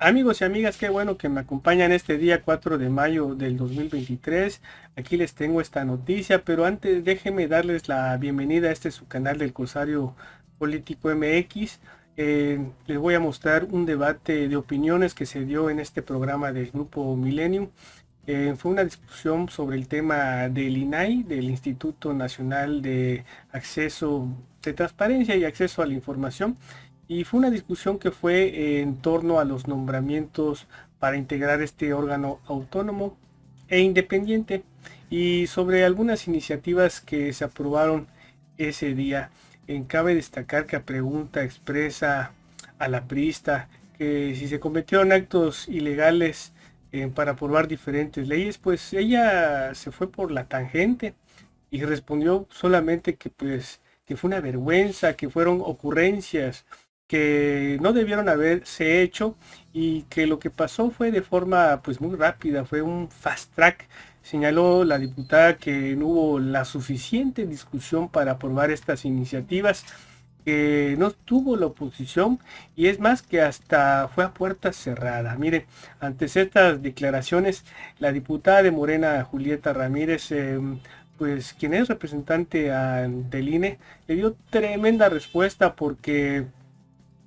Amigos y amigas, qué bueno que me acompañan este día 4 de mayo del 2023. Aquí les tengo esta noticia, pero antes déjenme darles la bienvenida a su canal del Corsario Político MX. Les voy a mostrar un debate de opiniones que se dio en este programa del Grupo Millennium. Fue una discusión sobre el tema del INAI, del Instituto Nacional de Acceso de Transparencia y Acceso a la Información. Y fue una discusión que fue en torno a los nombramientos para integrar este órgano autónomo e independiente y sobre algunas iniciativas que se aprobaron ese día. Cabe destacar que a pregunta expresa a la priista que si se cometieron actos ilegales para aprobar diferentes leyes, pues ella se fue por la tangente y respondió solamente que que fue una vergüenza, que fueron ocurrencias que no debieron haberse hecho y que lo que pasó fue de forma pues muy rápida, fue un fast track. Señaló la diputada que no hubo la suficiente discusión para aprobar estas iniciativas, que no tuvo la oposición y es más que hasta fue a puerta cerrada. Mire, ante estas declaraciones, la diputada de Morena, Julieta Ramírez, pues quien es representante del INE, le dio tremenda respuesta porque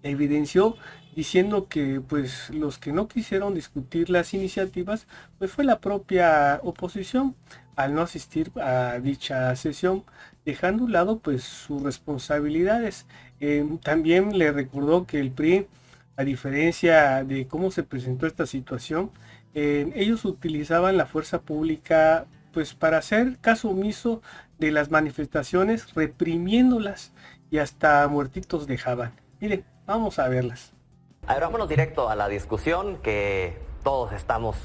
evidenció diciendo que pues los que no quisieron discutir las iniciativas pues fue la propia oposición al no asistir a dicha sesión, dejando a un lado pues sus responsabilidades. También le recordó que el PRI, a diferencia de cómo se presentó esta situación, ellos utilizaban la fuerza pública pues para hacer caso omiso de las manifestaciones, reprimiéndolas y hasta muertitos dejaban. Miren, vamos a verlas. A ver, vámonos directo a la discusión que todos estamos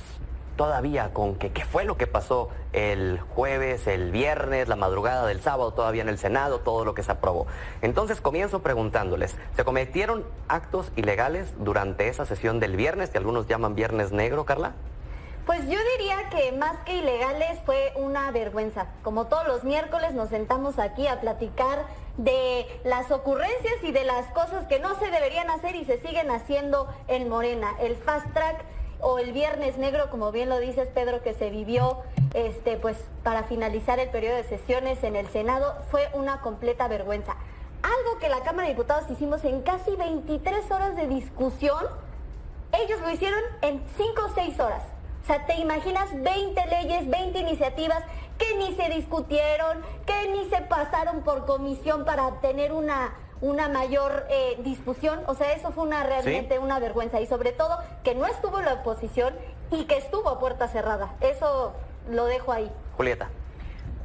todavía con que qué fue lo que pasó el jueves, el viernes, la madrugada del sábado, todavía en el Senado, todo lo que se aprobó. Entonces comienzo preguntándoles, ¿se cometieron actos ilegales durante esa sesión del viernes, que algunos llaman Viernes Negro, Carla? Pues yo diría que más que ilegales fue una vergüenza. Como todos los miércoles nos sentamos aquí a platicar de las ocurrencias y de las cosas que no se deberían hacer y se siguen haciendo en Morena. El fast track o el Viernes Negro, como bien lo dices, Pedro, que se vivió pues para finalizar el periodo de sesiones en el Senado, fue una completa vergüenza. Algo que la Cámara de Diputados hicimos en casi 23 horas de discusión, ellos lo hicieron en 5 o 6 horas. O sea, ¿te imaginas 20 leyes, 20 iniciativas que ni se discutieron, que ni se pasaron por comisión para tener una mayor discusión? O sea, eso fue realmente una vergüenza. Y sobre todo, que no estuvo la oposición y que estuvo a puerta cerrada. Eso lo dejo ahí. Julieta.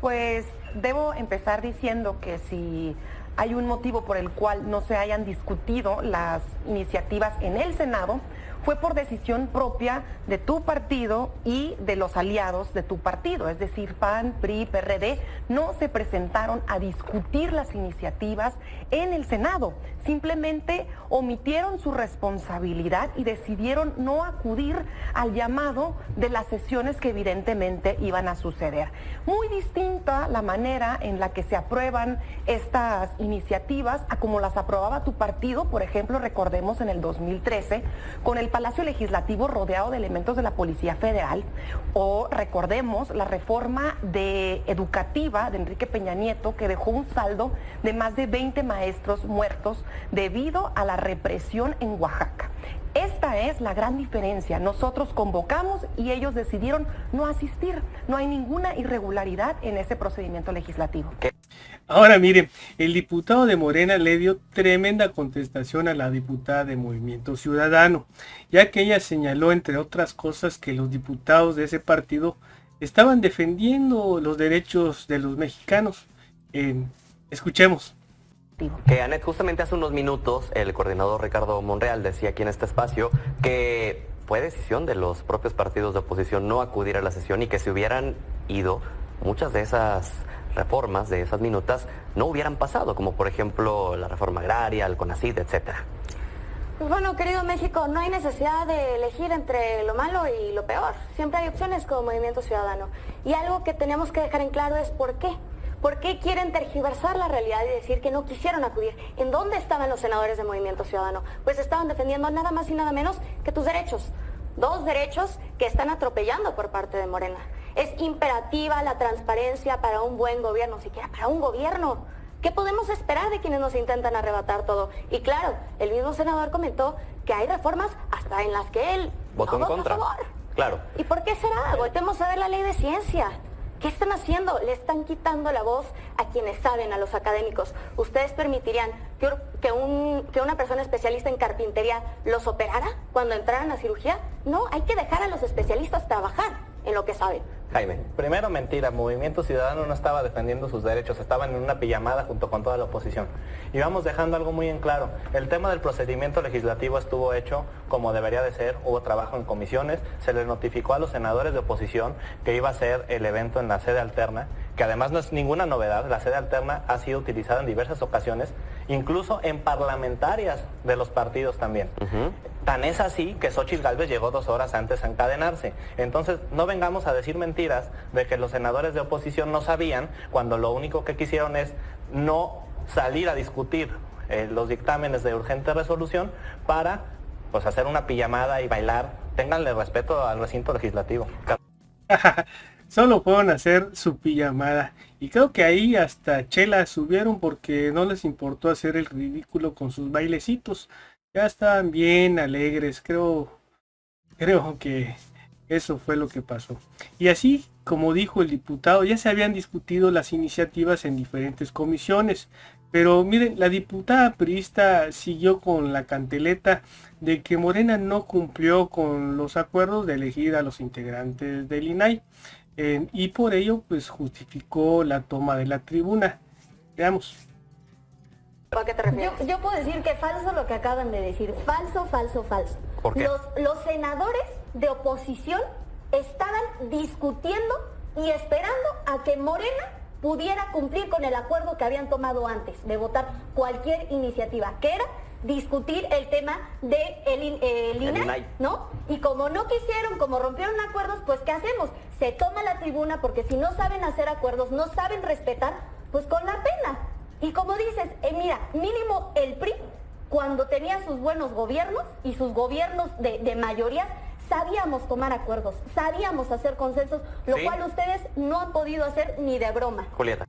Pues debo empezar diciendo que si hay un motivo por el cual no se hayan discutido las iniciativas en el Senado, fue por decisión propia de tu partido y de los aliados de tu partido, es decir, PAN, PRI, PRD, no se presentaron a discutir las iniciativas en el Senado, simplemente omitieron su responsabilidad y decidieron no acudir al llamado de las sesiones que evidentemente iban a suceder. Muy distinta la manera en la que se aprueban estas iniciativas a como las aprobaba tu partido, por ejemplo, recordemos en el 2013, con el Palacio Legislativo rodeado de elementos de la Policía Federal, o recordemos la reforma educativa de Enrique Peña Nieto, que dejó un saldo de más de 20 maestros muertos debido a la represión en Oaxaca. Esta es la gran diferencia. Nosotros convocamos y ellos decidieron no asistir. No hay ninguna irregularidad en ese procedimiento legislativo. Ahora miren, el diputado de Morena le dio tremenda contestación a la diputada de Movimiento Ciudadano, ya que ella señaló, entre otras cosas, que los diputados de ese partido estaban defendiendo los derechos de los mexicanos. Escuchemos. Que Anet, justamente hace unos minutos el coordinador Ricardo Monreal decía aquí en este espacio que fue decisión de los propios partidos de oposición no acudir a la sesión y que si hubieran ido, muchas de esas reformas, de esas minutas, no hubieran pasado, como por ejemplo la reforma agraria, el CONACYT, etcétera. Pues bueno, querido México, no hay necesidad de elegir entre lo malo y lo peor. Siempre hay opciones como Movimiento Ciudadano. Y algo que tenemos que dejar en claro es por qué. ¿Por qué quieren tergiversar la realidad y decir que no quisieron acudir? ¿En dónde estaban los senadores de Movimiento Ciudadano? Pues estaban defendiendo nada más y nada menos que tus derechos. 2 derechos que están atropellando por parte de Morena. Es imperativa la transparencia para un buen gobierno, siquiera para un gobierno. ¿Qué podemos esperar de quienes nos intentan arrebatar todo? Y claro, el mismo senador comentó que hay reformas hasta en las que él votó en contra. A favor. Claro. ¿Y por qué será? Voltemos a ver la ley de ciencia. ¿Qué están haciendo? Le están quitando la voz a quienes saben, a los académicos. ¿Ustedes permitirían que una persona especialista en carpintería los operara cuando entraran a cirugía? No, hay que dejar a los especialistas trabajar en lo que saben. Jaime. Primero, mentira. Movimiento Ciudadano no estaba defendiendo sus derechos, estaban en una pijamada junto con toda la oposición. Y vamos dejando algo muy en claro. El tema del procedimiento legislativo estuvo hecho como debería de ser, hubo trabajo en comisiones, se les notificó a los senadores de oposición que iba a ser el evento en la sede alterna, que además no es ninguna novedad, la sede alterna ha sido utilizada en diversas ocasiones, incluso en parlamentarias de los partidos también. Tan es así que Xóchitl Gálvez llegó 2 horas antes a encadenarse. Entonces, no vengamos a decir mentiras de que los senadores de oposición no sabían, cuando lo único que quisieron es no salir a discutir los dictámenes de urgente resolución para pues hacer una pijamada y bailar. Ténganle respeto al recinto legislativo. Solo fueron a hacer su pijamada. Y creo que ahí hasta chelas subieron porque no les importó hacer el ridículo con sus bailecitos. Ya estaban bien alegres, creo que eso fue lo que pasó. Y así, como dijo el diputado, ya se habían discutido las iniciativas en diferentes comisiones. Pero miren, la diputada priista siguió con la canteleta de que Morena no cumplió con los acuerdos de elegir a los integrantes del INAI. Y por ello, pues justificó la toma de la tribuna. Veamos. ¿A qué te refieres? Yo puedo decir que falso lo que acaban de decir. Falso, falso, falso. ¿Por qué? Los senadores de oposición estaban discutiendo y esperando a que Morena pudiera cumplir con el acuerdo que habían tomado antes de votar cualquier iniciativa, que era discutir el tema de el INAI, ¿no? Y como no quisieron, como rompieron acuerdos, pues ¿qué hacemos? Se toma la tribuna porque si no saben hacer acuerdos, no saben respetar, pues con la pena. Y como dices, mira, mínimo el PRI, cuando tenía sus buenos gobiernos y sus gobiernos de mayorías, sabíamos tomar acuerdos, sabíamos hacer consensos, lo cual ustedes no han podido hacer ni de broma. Julieta.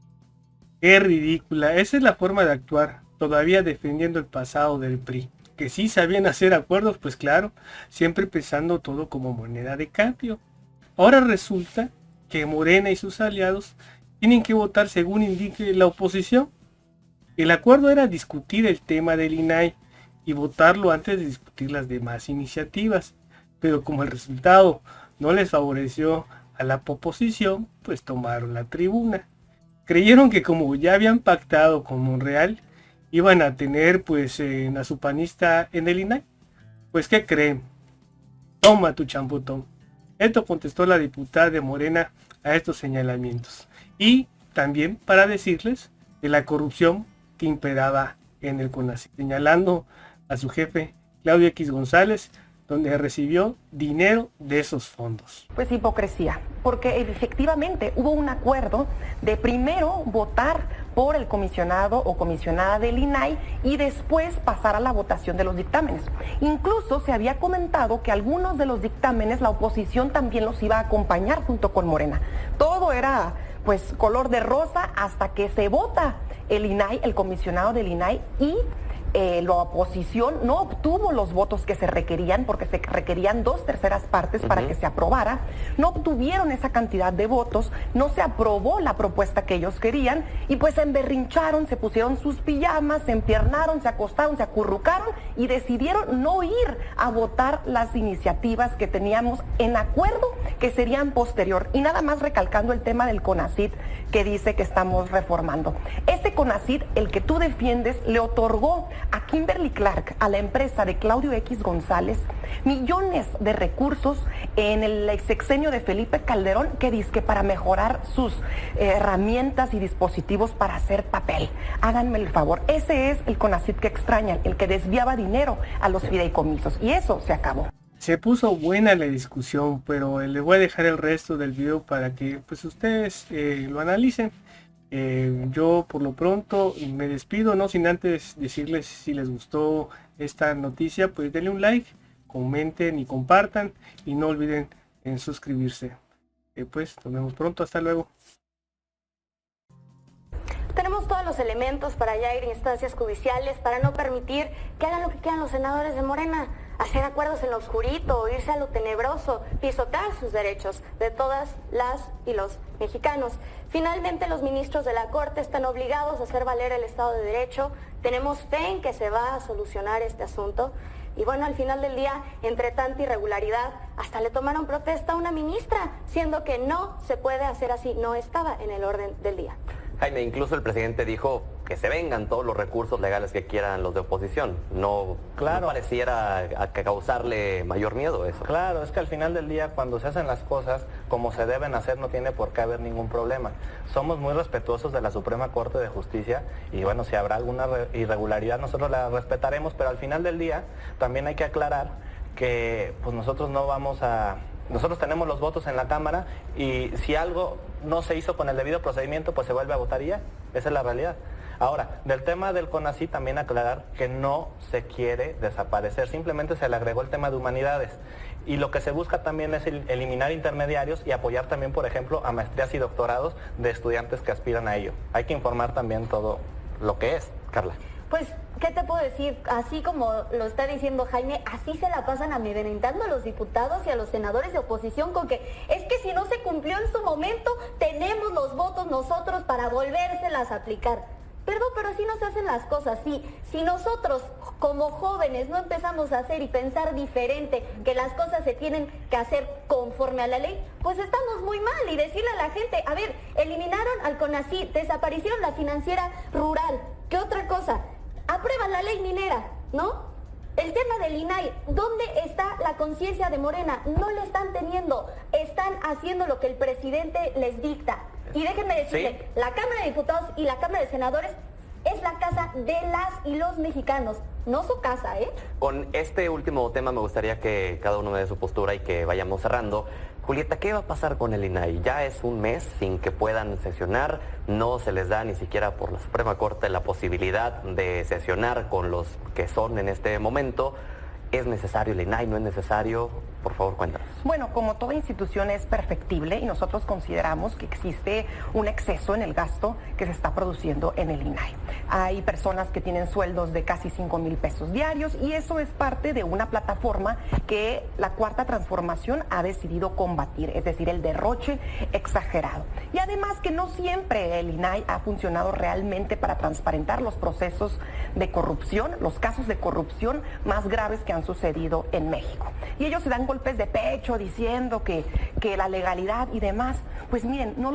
Qué ridícula, esa es la forma de actuar, todavía defendiendo el pasado del PRI. Que sí sabían hacer acuerdos, pues claro, siempre pensando todo como moneda de cambio. Ahora resulta que Morena y sus aliados tienen que votar según indique la oposición. El acuerdo era discutir el tema del INAI y votarlo antes de discutir las demás iniciativas. Pero como el resultado no les favoreció a la oposición, pues tomaron la tribuna. Creyeron que como ya habían pactado con Monreal, iban a tener pues a su panista en el INAI. Pues ¿qué creen? Toma tu champutón. Esto contestó la diputada de Morena a estos señalamientos. Y también para decirles de la corrupción que imperaba en el CONACYT, señalando a su jefe Claudio X González, donde recibió dinero de esos fondos. Pues hipocresía, porque efectivamente hubo un acuerdo de primero votar por el comisionado o comisionada del INAI y después pasar a la votación de los dictámenes. Incluso se había comentado que algunos de los dictámenes la oposición también los iba a acompañar junto con Morena. Todo era pues color de rosa hasta que se vota el INAI, el comisionado del INAI, y la oposición no obtuvo los votos que se requerían, porque se requerían 2/3 partes para que se aprobara. No obtuvieron esa cantidad de votos, no se aprobó la propuesta que ellos querían y pues se emberrincharon, se pusieron sus pijamas, se empiernaron, se acostaron, se acurrucaron y decidieron no ir a votar las iniciativas que teníamos en acuerdo que serían posterior. Y nada más recalcando el tema del CONACYT que dice que estamos reformando. Ese CONACYT, el que tú defiendes, le otorgó a Kimberly Clark, a la empresa de Claudio X González, millones de recursos en el sexenio de Felipe Calderón, que dizque para mejorar sus herramientas y dispositivos para hacer papel. Háganme el favor, ese es el CONACYT que extrañan, el que desviaba dinero a los fideicomisos, y eso se acabó. Se puso buena la discusión, pero les voy a dejar el resto del video para que pues ustedes lo analicen. Yo por lo pronto me despido, no sin antes decirles, si les gustó esta noticia, pues denle un like, comenten y compartan, y no olviden en suscribirse. Pues nos vemos pronto, hasta luego. Tenemos todos los elementos para ya ir a instancias judiciales, para no permitir que hagan lo que quieran los senadores de Morena, hacer acuerdos en lo oscurito, irse a lo tenebroso, pisotear sus derechos de todas las y los mexicanos. Finalmente, los ministros de la Corte están obligados a hacer valer el Estado de Derecho. Tenemos fe en que se va a solucionar este asunto. Y bueno, al final del día, entre tanta irregularidad, hasta le tomaron protesta a una ministra, siendo que no se puede hacer así, no estaba en el orden del día. Jaime, incluso el presidente dijo que se vengan todos los recursos legales que quieran los de oposición. No, claro. No pareciera causarle mayor miedo eso. Claro, es que al final del día, cuando se hacen las cosas como se deben hacer, no tiene por qué haber ningún problema. Somos muy respetuosos de la Suprema Corte de Justicia y bueno, si habrá alguna irregularidad nosotros la respetaremos, pero al final del día también hay que aclarar que pues nosotros no vamos a... Nosotros tenemos los votos en la Cámara y si algo no se hizo con el debido procedimiento, pues se vuelve a votar y ya. Esa es la realidad. Ahora, del tema del CONACYT también aclarar que no se quiere desaparecer, simplemente se le agregó el tema de humanidades. Y lo que se busca también es eliminar intermediarios y apoyar también, por ejemplo, a maestrías y doctorados de estudiantes que aspiran a ello. Hay que informar también todo lo que es, Carla. Pues, ¿qué te puedo decir? Así como lo está diciendo Jaime, así se la pasan amedrentando a los diputados y a los senadores de oposición con que es que si no se cumplió en su momento, tenemos los votos nosotros para volvérselas a aplicar. Perdón, pero así no se hacen las cosas. Si nosotros como jóvenes no empezamos a hacer y pensar diferente, que las cosas se tienen que hacer conforme a la ley, pues estamos muy mal. Y decirle a la gente, a ver, eliminaron al CONACYT, desaparecieron la financiera rural. ¿Qué otra cosa? Aprueban la ley minera, ¿no? El tema del INAI, ¿dónde está la conciencia de Morena? No la están teniendo, están haciendo lo que el presidente les dicta. Y déjenme decirle, ¿sí? La Cámara de Diputados y la Cámara de Senadores es la casa de las y los mexicanos, no su casa, ¿eh? Con este último tema me gustaría que cada uno me dé su postura y que vayamos cerrando. Julieta, ¿qué va a pasar con el INAI? Ya es un mes sin que puedan sesionar, no se les da ni siquiera por la Suprema Corte la posibilidad de sesionar con los que son en este momento. ¿Es necesario el INAI? ¿No es necesario? Por favor, cuéntanos. Bueno, como toda institución es perfectible y nosotros consideramos que existe un exceso en el gasto que se está produciendo en el INAI. Hay personas que tienen sueldos de casi 5,000 pesos diarios y eso es parte de una plataforma que la Cuarta Transformación ha decidido combatir, es decir, el derroche exagerado. Y además que no siempre el INAI ha funcionado realmente para transparentar los procesos de corrupción, los casos de corrupción más graves que han sucedido en México. Y ellos se dan golpes de pecho diciendo que la legalidad y demás. Pues miren, no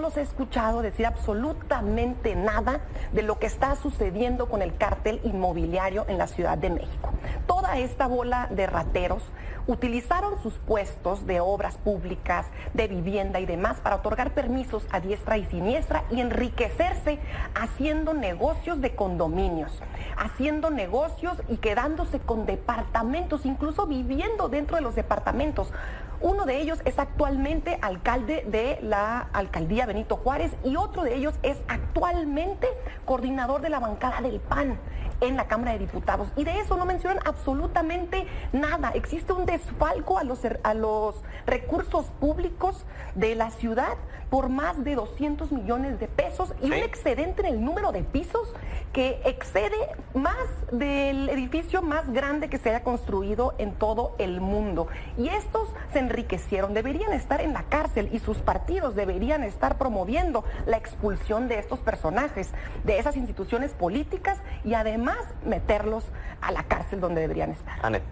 los he escuchado decir absolutamente nada de lo que está sucediendo con el cártel inmobiliario en la Ciudad de México. Toda esta bola de rateros utilizaron sus puestos de obras públicas, de vivienda y demás para otorgar permisos a diestra y siniestra y enriquecerse haciendo negocios de condominios, haciendo negocios y quedándose con departamentos, incluso viviendo dentro de los departamentos. Uno de ellos es actualmente alcalde de la alcaldía Benito Juárez y otro de ellos es actualmente coordinador de la bancada del PAN en la Cámara de Diputados. Y de eso no mencionan absolutamente nada. Existe un desfalco a los recursos públicos de la ciudad por más de 200 millones de pesos y un excedente en el número de pisos que excede más del edificio más grande que se haya construido en todo el mundo. Y estos se enriquecieron, deberían estar en la cárcel y sus partidos deberían estar promoviendo la expulsión de estos personajes, de esas instituciones políticas y además meterlos a la cárcel donde deberían estar. Anet.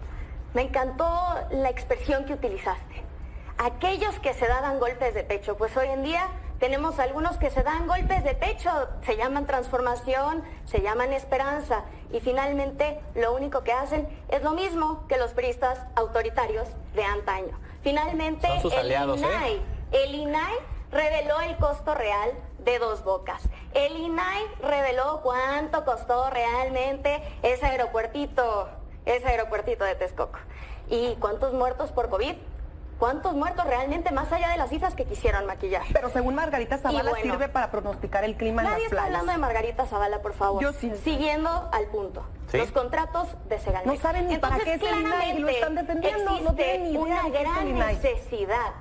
Me encantó la expresión que utilizaste. Aquellos que se daban golpes de pecho, pues hoy en día tenemos algunos que se dan golpes de pecho, se llaman transformación, se llaman esperanza y finalmente lo único que hacen es lo mismo que los priistas autoritarios de antaño. Finalmente son sus aliados, el INAI reveló el costo real de Dos Bocas. El INAI reveló cuánto costó realmente ese aeropuertito de Texcoco. ¿Y cuántos muertos por COVID? cuántos muertos realmente, más allá de las cifras que quisieron maquillar. Pero según Margarita Zavala bueno, sirve para pronosticar el clima en las Nadie está playas. hablando de Margarita Zavala, por favor. Yo sí. Siguiendo al punto. ¿Sí? Los contratos de Segalmex. No saben ni para qué es el INAI y lo están defendiendo. Existe No tienen ni idea una de qué es el gran INAI. necesidad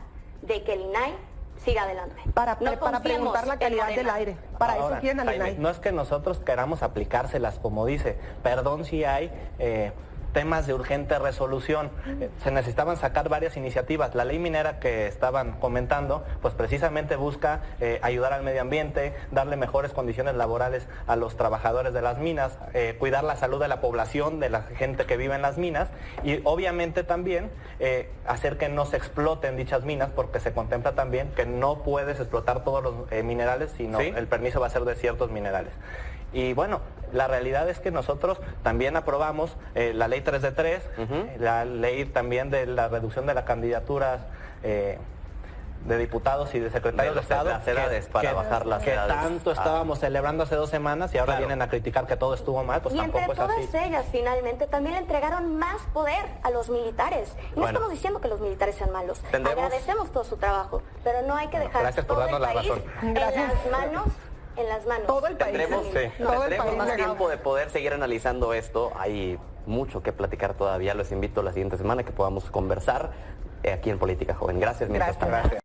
de que el INAI siga adelante. Para confiemos preguntar la en calidad del Morena. aire. Para Ahora, eso quieren al Jaime, INAI. no es que nosotros queramos aplicárselas como dice, perdón si hay temas de urgente resolución. Se necesitaban sacar varias iniciativas. La ley minera que estaban comentando, pues precisamente busca ayudar al medio ambiente, darle mejores condiciones laborales a los trabajadores de las minas, cuidar la salud de la población, de la gente que vive en las minas y obviamente también hacer que no se exploten dichas minas, porque se contempla también que no puedes explotar todos los minerales, sino ¿Sí? el permiso va a ser de ciertos minerales. Y bueno, la realidad es que nosotros también aprobamos la ley 3 de 3, la ley también de la reducción de las candidaturas de diputados y de secretarios de Estado. Las edades, para bajar las que edades. tanto estábamos celebrando hace 2 semanas y ahora Claro. vienen a criticar que todo estuvo mal, pues Y entre tampoco es todas así. ellas, finalmente, también le entregaron más poder a los militares. Y no Bueno. estamos diciendo que los militares sean malos. Tendremos- Agradecemos todo su trabajo, pero no hay que dejar gracias por todo darnos el la país razón. Gracias. en las manos. Todo el país. Tendremos, Sí. sí, Todo el tendremos país más regado. tiempo de poder seguir analizando esto. Hay mucho que platicar todavía. Los invito la siguiente semana que podamos conversar aquí en Política Joven. Gracias, mientras Gracias. tanto.